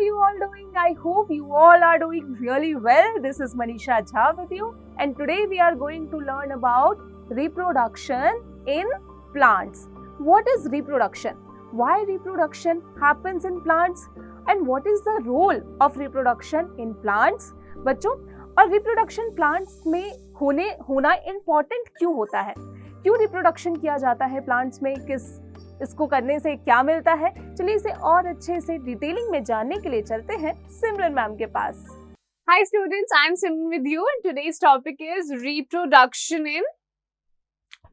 are you all doing? I hope you all are doing really well. This is Manisha Jha with you, and today we are going to learn about reproduction in plants. What is reproduction? Why reproduction happens in plants? And what is the role of reproduction in plants? बच्चों, और reproduction plants में होना important क्यों होता है? क्यों reproduction किया जाता है plants में? इसको करने से क्या मिलता है? चलिए इसे और अच्छे से डिटेलिंग में जानने के लिए चलते हैं सिमरन मैम के पास। Hi students, I am Simran with you and today's topic is reproduction in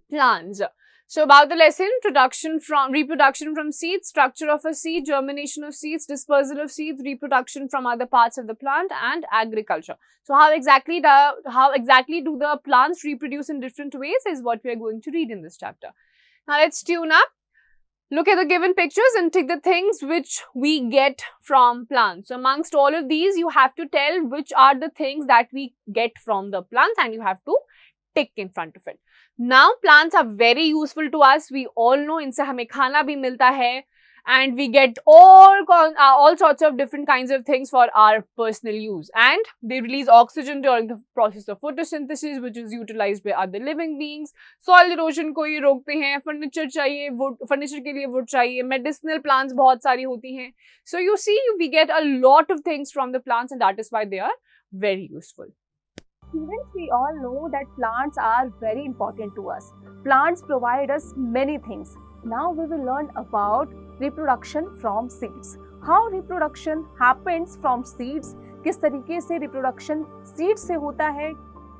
plants. So about the lesson, reproduction from seeds, structure of a seed, germination of seeds, dispersal of seeds, reproduction from other parts of the plant, and agriculture. So how exactly do the plants reproduce in different ways is what we are going to read in this chapter. Now let's tune up. Look at the given pictures and tick the things which we get from plants. So amongst all of these, you have to tell which are the things that we get from the plants and you have to tick in front of it. Now plants are very useful to us. We all know इनसे हमें खाना भी मिलता है and we get all sorts of different kinds of things for our personal use, and they release oxygen during the process of photosynthesis, which is utilized by other living beings. Soil erosion को ये रोकते हैं, furniture चाहिए, furniture के लिए wood चाहिए, medicinal plants बहुत सारी होती हैं. So you see, we get a lot of things from the plants and that is why they are very useful. Students, we all know that plants are very important to us. Plants provide us many things. Now we will learn about reproduction from seeds. How reproduction happens from seeds? किस तरीके से reproduction seeds से होता है,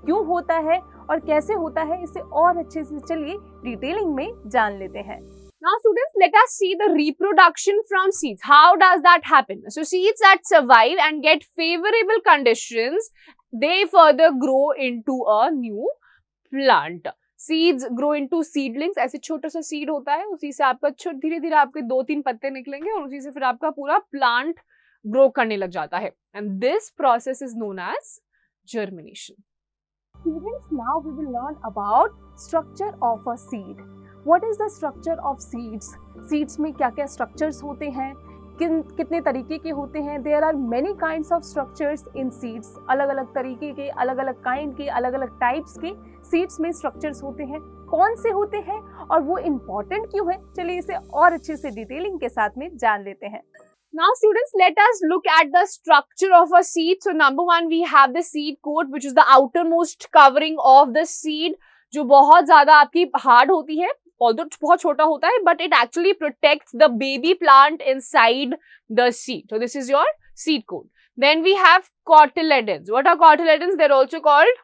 क्यों होता है और कैसे होता है, इसे और अच्छे से चलिए डिटेलिंग में जान लेते हैं. Now students, let us see the reproduction from seeds. How does that happen? So seeds that survive and get favorable conditions, they further grow into a new plant. Seeds grow into seedlings. ऐसे छोटा सा seed होता है, उसी से आपका धीरे धीरे आपके 2-3 पत्ते निकलेंगे और उसी से फिर आपका पूरा प्लांट ग्रो करने लग जाता है. And this process is known as germination. Students, now we will learn about structure of a seed. What is the structure of seeds? Seeds में क्या क्या structures होते हैं, कितने तरीके के होते हैं? There are many kinds of structures in seeds. अलग अलग तरीके के, अलग अलग kind के, अलग अलग types के seeds में structures होते हैं. कौन से होते हैं और वो important क्यों है? चलिए इसे और अच्छे से डिटेलिंग के साथ में जान लेते हैं. Now students, let us look at the structure of a seed. So number one, we have the seed coat, which is the outermost covering of the seed, जो बहुत ज़्यादा आपकी hard होती है, although बहुत छोटा होता है, but it actually protects the baby plant inside the seed. So this is your seed coat. Then we have cotyledons. What are cotyledons? They're also called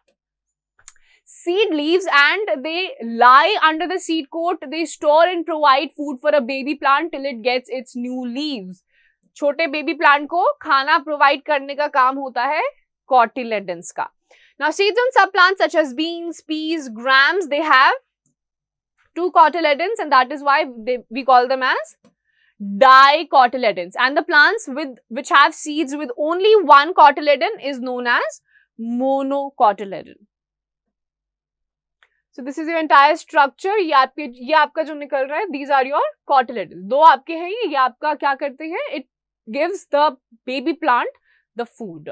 seed leaves and they lie under the seed coat. They store and provide food for a baby plant till it gets its new leaves. छोटे baby plant को खाना provide करने का काम होता है cotyledons का. Now seeds on subplants such as beans, peas, grams, they have 2 cotyledons and that is why we call them as dicotyledons. And the plants which have seeds with only one cotyledon is known as monocotyledon. So this is your entire structure. ये आपका जो निकल रहा है, these are your cotyledons. 2 आपके हैं ये आपका क्या करते हैं? It gives the baby plant the food.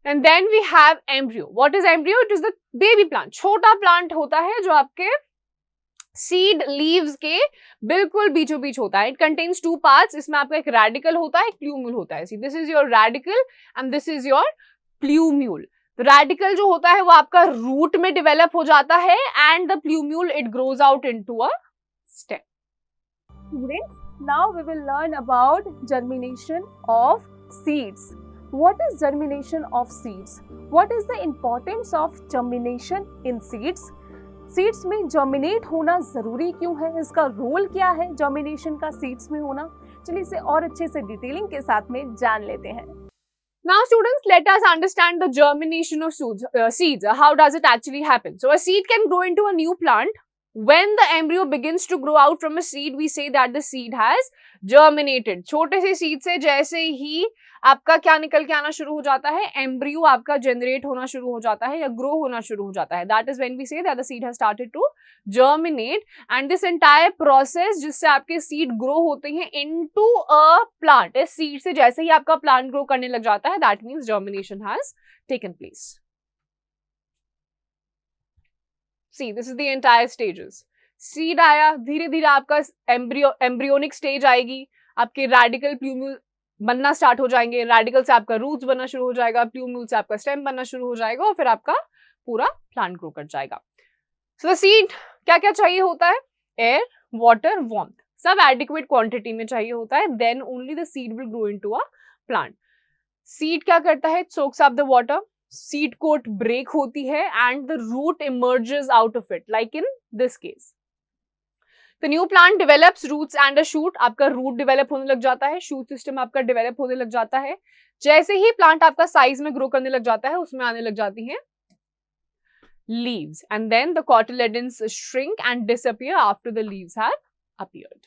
And then we have embryo. What is embryo? It is the baby plant. छोटा plant होता है जो आपके seed leaves के बिल्कुल बीचों बीच होता है. It contains 2 parts. इसमें आपका एक radicle होता है, एक plumule होता है. See, this is your radicle and this is your plumule. The radicle जो होता है वो आपका root में develop हो जाता है and the plumule it grows out into a stem. Students, now we will learn about germination of seeds. What is germination of seeds? What is the importance of germination in seeds? Seeds में germinate होना जरूरी क्यों है? इसका role क्या है germination का seeds में होना? चलिए इसे और अच्छे से डिटेलिंग के साथ में जान लेते हैं. Now students, let us understand the germination of seeds. How does it actually happen? So a seed can grow into a new plant When the embryo begins to grow out from a seed, we say that the seed has germinated. छोटे से seed से जैसे ही आपका क्या निकल के आना शुरू हो जाता है, embryo आपका generate होना शुरू हो जाता है या grow होना शुरू हो जाता है. That is when we say that the seed has started to germinate. And this entire process जिससे आपके seed grow होते हैं into a plant, इस seed से जैसे ही आपका plant grow करने लग जाता है, that means germination has taken place. See, this is the entire stages. Seed आया, धीरे धीरे आपका embryonic stage आएगी, आपके radical plumule बनना स्टार्ट हो जाएंगे, रेडिकल से आपका रूट्स बनना शुरू हो जाएगा, प्लूम्यूल से आपका स्टेम बनना शुरू हो जाएगा और फिर आपका पूरा प्लांट ग्रो कर जाएगा. सो द सीड क्या क्या चाहिए होता है? एयर, वाटर, वार्मथ, सब एडिक्वेट क्वांटिटी में चाहिए होता है. Then only the seed will grow into a plant. Seed क्या करता है? Soaks up the water, seed coat break होती है and the root emerges out of it, like in this case. The new plant develops roots and a shoot. आपका root develop होने लग जाता है, शूट सिस्टम आपका डेवलप होने लग जाता है. जैसे ही प्लांट आपका साइज में ग्रो करने लग जाता है, उसमें आने लग जाती हैं leaves, and then the cotyledons shrink and disappear after the leaves have appeared.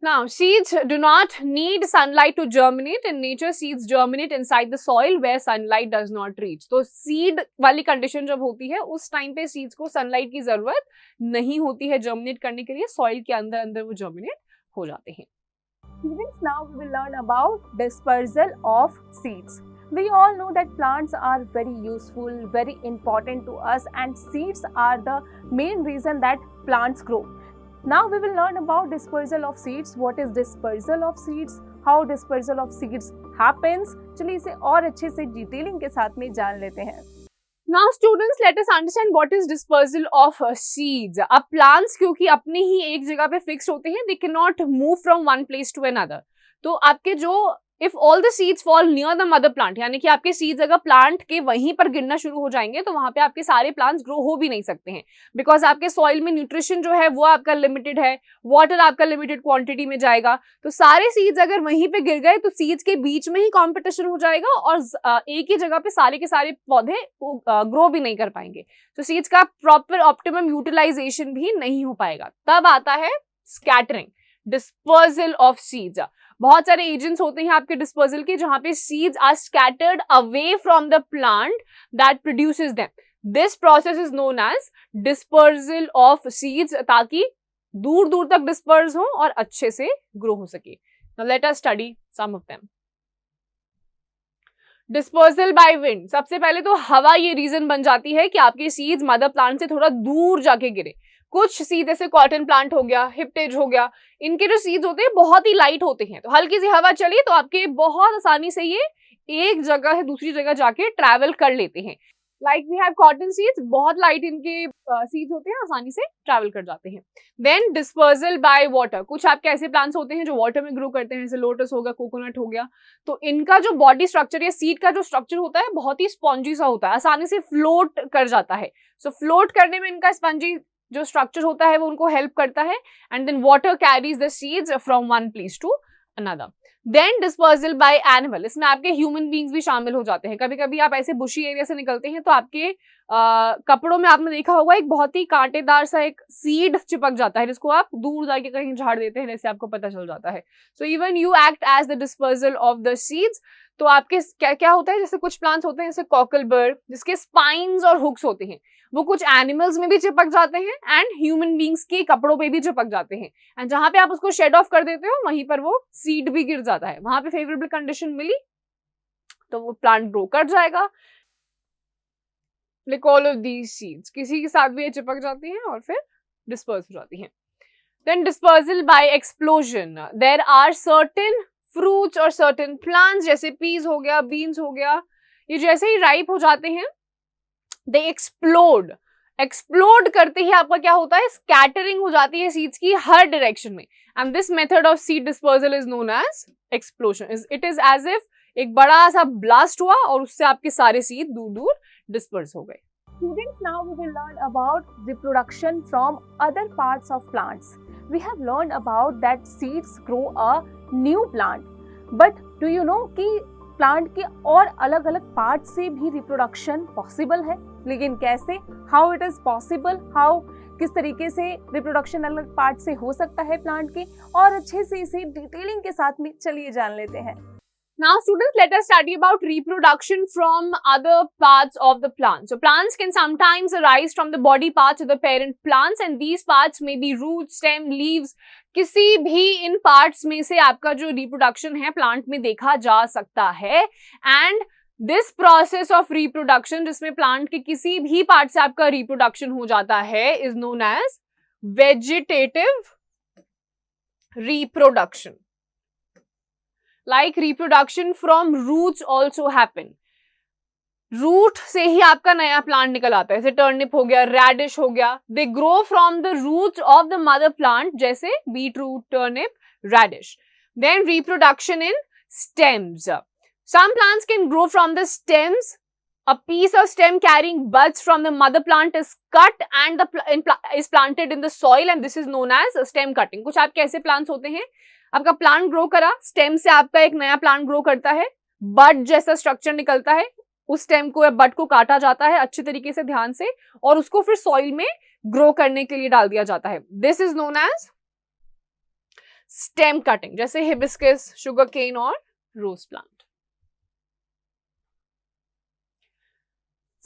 Now, seeds do not need sunlight to germinate. In nature, seeds germinate inside the soil where sunlight does not reach. तो seed वाली condition जब होती है, उस time पे seeds को sunlight की जरूरत नहीं होती है germinate करने के लिए, soil के अंदर अंदर वो germinate हो जाते हैं. Students, now we will learn about dispersal of seeds. We all know that plants are very useful, very important to us, and seeds are the main reason that plants grow. Now we will learn about dispersal of seeds. What is dispersal of seeds? How dispersal of seeds happens? चलिए इसे और अच्छे से detailing के साथ में जान लेते हैं. Now students, let us understand what is dispersal of seeds. अब plants क्योंकि अपने ही एक जगह पे fixed होते हैं, they cannot move from one place to another. तो आपके जो if all the seeds fall near the mother plant, यानी कि आपके seeds अगर plant के वहीं पर गिरना शुरू हो जाएंगे तो वहां पे आपके सारे plants grow हो भी नहीं सकते हैं, because आपके soil में nutrition जो है वो आपका limited है, water आपका limited quantity में जाएगा. तो सारे seeds अगर वहीं पे गिर गए तो seeds के बीच में ही competition हो जाएगा और एक ही जगह पे सारे के सारे पौधे grow भी नहीं कर पाएंगे. तो seeds का proper optimum utilization भी नहीं हो पाएगा. तब आता है scattering, dispersal of seeds. बहुत सारे एजेंट्स होते हैं आपके डिस्पर्सल के जहां पे seeds are scattered away from the plant that produces them. This process is known as dispersal of seeds, ताकि दूर दूर तक डिस्पर्स हो और अच्छे से ग्रो हो सके. Now let us study some of them. Dispersal by wind. सबसे पहले तो हवा ये रीजन बन जाती है कि आपके सीड्स मदर प्लांट से थोड़ा दूर जाके गिरे. कुछ सीड जैसे कॉटन प्लांट हो गया, हिप्टेज हो गया, इनके जो सीड्स होते हैं बहुत ही लाइट होते हैं, तो हल्की सी हवा चली तो आपके बहुत आसानी से ये एक जगह से दूसरी जगह जाके ट्रैवल कर लेते हैं. Like we have cotton seeds, बहुत लाइट इनके सीड्स होते हैं, आसानी से ट्रैवल कर जाते हैं. Then dispersal by water. कुछ आपके ऐसे प्लांट्स होते हैं जो वाटर में ग्रो करते हैं, जैसे लोटस हो गया, कोकोनट हो गया, तो इनका जो बॉडी स्ट्रक्चर या सीड का जो स्ट्रक्चर होता है बहुत ही स्पॉन्जी सा होता है, आसानी से फ्लोट कर जाता है. सो फ्लोट करने में इनका स्पंजी जो स्ट्रक्चर होता है वो उनको हेल्प करता है. And then water carries the seeds from one place to another. Then dispersal by animal. इसमें आपके ह्यूमन बींग्स भी शामिल हो जाते हैं. कभी कभी आप ऐसे बुशी एरिया से निकलते हैं तो आपके कपड़ों में आपने देखा होगा एक बहुत ही कांटेदार सा एक सीड चिपक जाता है, जिसको आप दूर जाके कहीं झाड़ देते हैं, जैसे आपको पता चल जाता है. So even you act as the dispersal of the seeds. तो आपके क्या क्या होता है, जैसे कुछ प्लांट्स होते हैं जैसे कॉकल बर्ड, जिसके स्पाइन्स और हुक्स होते हैं, वो कुछ एनिमल्स में भी चिपक जाते हैं एंड ह्यूमन बींग्स के कपड़ों पे भी चिपक जाते हैं. एंड जहां पे आप उसको शेड ऑफ कर देते हो वहीं पर वो सीड भी गिर जाता है. वहां पे फेवरेबल कंडीशन मिली तो वो प्लांट ग्रो कर जाएगा. Like all of these seeds किसी के साथ भी ये चिपक जाती हैं और फिर डिस्पर्स हो जाती हैं. Then dispersal by explosion. There are certain fruits और सर्टेन प्लांट्स, जैसे पीज हो गया, बीन्स हो गया, ये जैसे ही राइप हो जाते हैं दे एक्सप्लोड. एक्सप्लोड करते ही आपका क्या होता है, स्कैटरिंग हो जाती है सीड्स की हर डायरेक्शन में. And this method of seed dispersal is known as explosion. It is as if एक बड़ा सा ब्लास्ट हुआ और उससे आपके सारे सीड दूर दूर डिस्पर्स हो गए. Students, now we will learn about reproduction from other parts of plants. We have learned about that seeds grow a new plant. But do you know कि प्लांट के और अलग अलग पार्ट से भी रिप्रोडक्शन पॉसिबल है, लेकिन कैसे, how it is possible, how किस तरीके से रिप्रोडक्शन अलग पार्ट से हो सकता है प्लांट के, और अच्छे से इसे डिटेलिंग के साथ में चलिए जान लेते हैं। Now students, let us study about reproduction from other parts of the plant. So plants can sometimes arise from the body parts of the parent plants and these parts may be roots, stem, leaves. किसी भी इन parts में से आपका जो reproduction है plant में देखा जा सकता है and this process of reproduction जिसमें plant के किसी भी part से आपका reproduction हो जाता है is known as vegetative reproduction. Like reproduction from roots also happen. Root से ही आपका नया प्लांट निकल आता है, जैसे टर्निप हो गया, रेडिश हो गया, they grow from the roots of the mother plant, जैसे beet root, turnip, radish. Then reproduction in stems. Some plants can grow from the stems. A piece of stem carrying buds from the mother plant is cut and is planted in the soil and this is known as stem cutting. कुछ आपके ऐसे plants होते हैं, आपका plant grow करा, stem से आपका एक नया प्लांट ग्रो करता है, बड जैसा स्ट्रक्चर निकलता है, उस स्टेम को या बड को काटा जाता है अच्छे तरीके से, ध्यान से, और उसको फिर सॉइल में ग्रो करने के लिए डाल दिया जाता है. This is known as stem cutting, जैसे हिबिस्कस, शुगर केन और rose plant.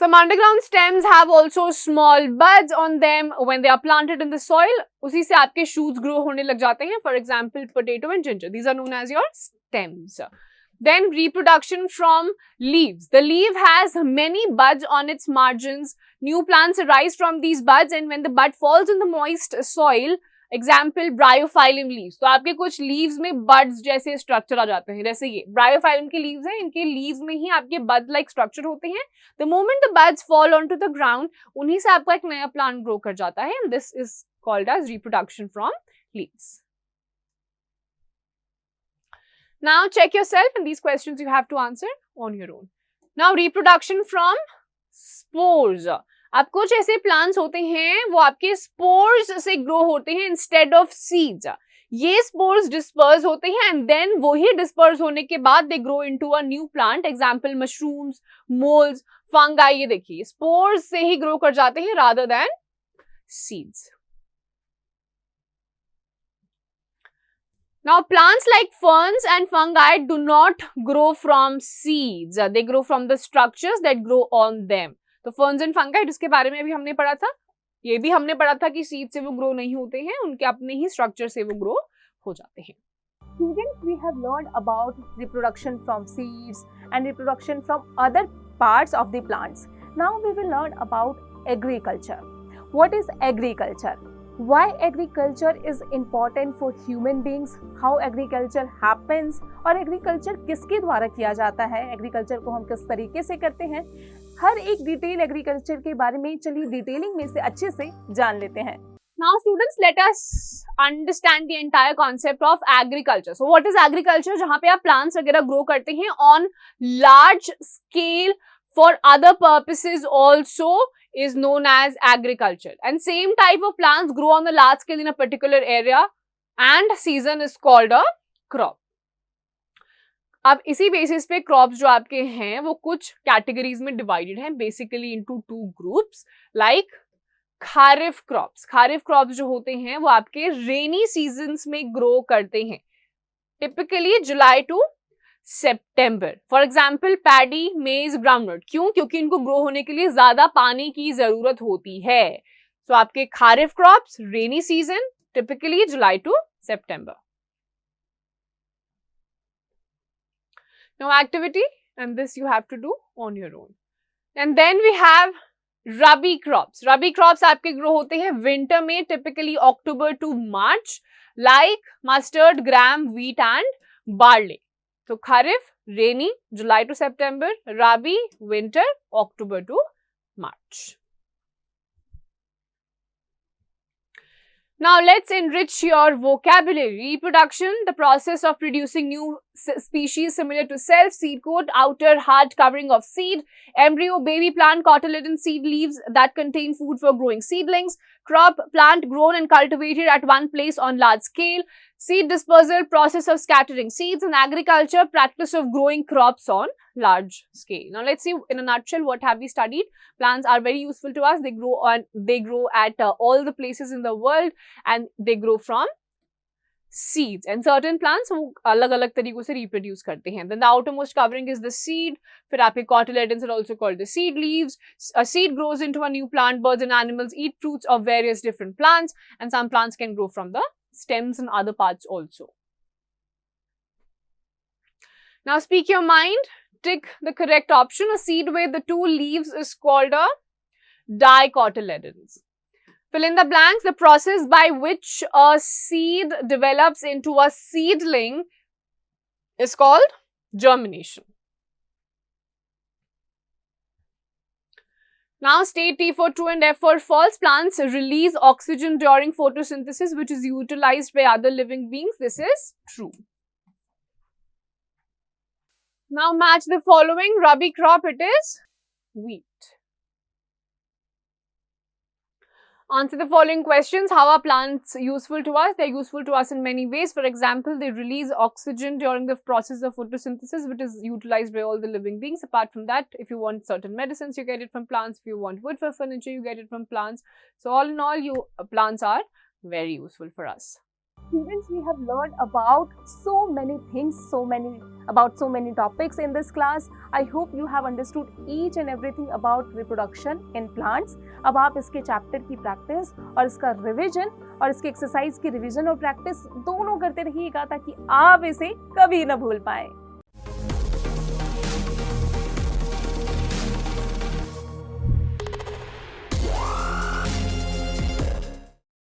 Some underground stems have also small buds on them when they are planted in the soil. उसी से आपके shoots grow होने लग जाते हैं. For example, potato and ginger. These are known as your stems. Then reproduction from leaves. The leaf has many buds on its margins. New plants arise from these buds and when the bud falls in the moist soil, example Bryophyllum leaves, तो आपके कुछ leaves में buds जैसे structure आ जाते हैं, जैसे ये Bryophyllum के लीव्स हैं, इनके लीव्स में ही आपके बड लाइक स्ट्रक्चर होते हैं. The moment the buds fall on to the ground, उन्हीं से आपका एक नया प्लांट ग्रो कर जाता है. This is called as reproduction from leaves. Now check yourself and these questions you have to answer on your own. Now reproduction from spores. अब कुछ ऐसे प्लांट्स होते हैं वो आपके स्पोर्स से ग्रो होते हैं इंस्टेड ऑफ सीड्स. ये स्पोर्स डिस्पर्स होते हैं एंड देन वो ही डिस्पर्स होने के बाद they grow into a new plant. Example mushrooms, moles, fungi. ये देखिए स्पोर्स से ही ग्रो कर जाते हैं rather than seeds. Now plants like ferns and fungi do not grow from seeds. They grow from the structures that grow on them. तो ferns and fungi जिसके बारे में अभी हमने पढ़ा था, ये भी हमने पढ़ा था कि सीड से वो ग्रो नहीं होते हैं, उनके अपने ही स्ट्रक्चर से वो ग्रो हो जाते हैं. Students, we have learned about reproduction from seeds and reproduction from other parts of the plants. Now we will learn about agriculture. What is agriculture? Why agriculture is important for human beings? How agriculture happens? और agriculture किसके द्वारा किया जाता है? agriculture को हम किस तरीके से करते हैं? हर एक डिटेल एग्रीकल्चर के बारे में चलिए डिटेलिंग में से अच्छे से जान लेते हैं. Now students, let us understand the entire concept of agriculture. So what is agriculture? जहाँ पे आप plants वगैरह grow करते हैं on large scale for other purposes also is known as agriculture. And same type of plants grow on the large scale in a particular area and season is called a crop. अब इसी basis पे crops जो आपके हैं वो कुछ categories में divided हैं, basically into 2 groups. Like kharif crops. Kharif crops जो होते हैं वो आपके रेनी सीजन्स में ग्रो करते हैं, typically July to September. For example paddy, maize, groundnut. क्यों? क्योंकि इनको ग्रो होने के लिए ज्यादा पानी की जरूरत होती है. सो आपके kharif crops rainy season, typically July to September. Now activity, and this you have to do on your own. And then we have rabi crops. Rabi crops आपके grow होते हैं winter में, typically October to March, like mustard, gram, wheat and barley. So kharif rainy July to September, rabi winter October to March. Now let's enrich your vocabulary. Reproduction, the process of producing new species similar to self. Seed coat, outer hard covering of seed. Embryo, baby plant, cotyledon seed leaves that contain food for growing seedlings. Crop, plant grown and cultivated at one place on large scale. Seed dispersal, process of scattering seeds. In agriculture, practice of growing crops on large scale. Now let's see in a nutshell what have we studied. Plants are very useful to us. They grow at all the places in the world, and they grow from seeds, and certain plants वो अलग-अलग तरीकों से reproduce करते हैं. Then the outermost covering is the seed. फिर आपके cotyledons are also called the seed leaves. A seed grows into a new plant. Birds and animals eat fruits of various different plants, and some plants can grow from the stems and other parts also. Now speak your mind. Tick the correct option. A seed with the two leaves is called a dicotyledons. Fill in the blanks. The process by which a seed develops into a seedling is called germination. Now state T for true and F for false. Plants release oxygen during photosynthesis, which is utilized by other living beings. This is true. Now match the following. Rabi crop, it is wheat. Answer the following questions. How are plants useful to us? They are useful to us in many ways. For example, they release oxygen during the process of photosynthesis, which is utilized by all the living beings. Apart from that, if you want certain medicines, you get it from plants. If you want wood for furniture, you get it from plants. So all in all, plants are very useful for us. Students, we have learned about so many things, about so many topics in this class. I hope you have understood each and everything about reproduction in plants. अब आप इसके chapter की practice और इसका revision और इसके exercise की revision और प्रैक्टिस दोनों करते रहिएगा ताकि आप इसे कभी ना भूल पाए.